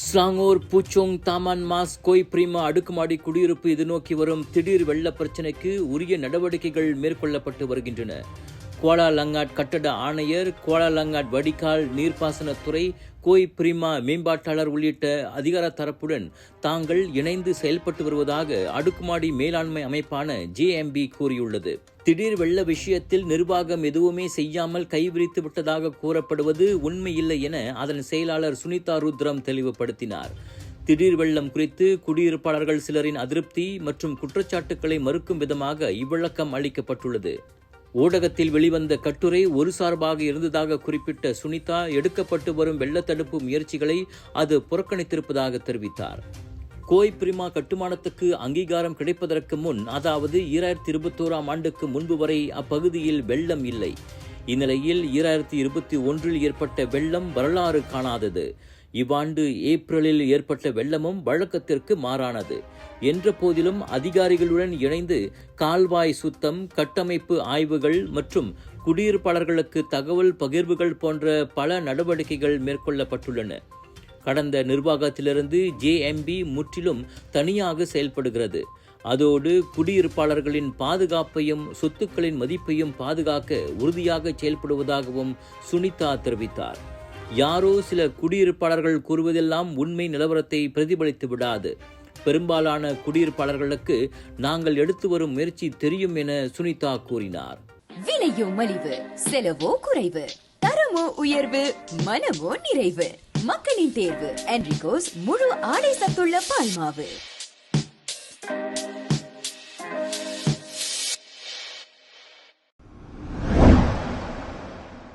Selangor, பூச்சோங், Taman mass, கோய் பிரீமா அடுக்குமாடி குடியிருப்பு எதிர்நோக்கி வரும் திடீர் வெள்ள பிரச்சினைக்கு உரிய நடவடிக்கைகள் மேற்கொள்ளப்பட்டு வருகின்றன. குவாலா லங்காட் கட்டட ஆணையர், குவாலா லங்காட் வடிகால் நீர்ப்பாசனத்துறை, கோய் பிரீமா மேம்பாட்டாளர் உள்ளிட்ட அதிகார தரப்புடன் தாங்கள் இணைந்து செயல்பட்டு வருவதாக அடுக்குமாடி மேலாண்மை அமைப்பான JMB கூறியுள்ளது. திடீர் வெள்ள விஷயத்தில் நிர்வாகம் எதுவுமே செய்யாமல் கைவிரித்து விட்டதாக கூறப்படுவது உண்மையில்லை என அதன் செயலாளர் சுனிதா ருத்ரம் தெளிவுபடுத்தினார். திடீர் வெள்ளம் குறித்து குடியிருப்பாளர்கள் சிலரின் அதிருப்தி மற்றும் குற்றச்சாட்டுக்களை மறுக்கும் விதமாக இவ்விளக்கம் அளிக்கப்பட்டுள்ளது. ஊடகத்தில் வெளிவந்த கட்டுரை ஒரு சார்பாக இருந்ததாக குறிப்பிட்ட சுனிதா, எடுக்கப்பட்டு வரும் வெள்ளத்தடுப்பு முயற்சிகளை அது புறக்கணித்திருப்பதாக தெரிவித்தார். கோய் பிரீமா கட்டுமானத்துக்கு அங்கீகாரம் கிடைப்பதற்கு முன், அதாவது 2021 ஆண்டுக்கு முன்பு வரை அப்பகுதியில் வெள்ளம் இல்லை. இந்நிலையில் 2021 ஏற்பட்ட வெள்ளம் வரலாறு காணாதது. இவ்வாண்டு ஏப்ரலில் ஏற்பட்ட வெள்ளமும் வழக்கத்திற்கு மாறானது என்ற போதிலும் அதிகாரிகளுடன் இணைந்து கால்வாய் சுத்தம், கட்டமைப்பு ஆய்வுகள் மற்றும் குடியிருப்பாளர்களுக்கு தகவல் பகிர்வுகள் போன்ற பல நடவடிக்கைகள் மேற்கொள்ளப்பட்டுள்ளன. கடந்த நிர்வாகத்திலிருந்து JMB முற்றிலும் தனியாக செயல்படுகிறது. அதோடு குடியிருப்பாளர்களின் பாதுகாப்பையும் சொத்துக்களின் மதிப்பையும் பாதுகாக்க உறுதியாக செயல்படுவதாகவும் சுனிதா தெரிவித்தார். யாரோ சில குடியிருப்பாளர்கள் கூறுவதெல்லாம் உண்மை நிலவரத்தை பிரதிபலித்து விடாது. பெரும்பாலான குடியிருப்பாளர்களுக்கு நாங்கள் எடுத்து வரும் முயற்சி தெரியும் என சுனிதா கூறினார். விலையோ மலிவு, செலவோ குறைவு, தரமோ உயர்வு, மனமோ நிறைவு. மக்களின் தேர்வு என்ரிகோஸ் முழு ஆடை சத்துள்ள பால்மாவு.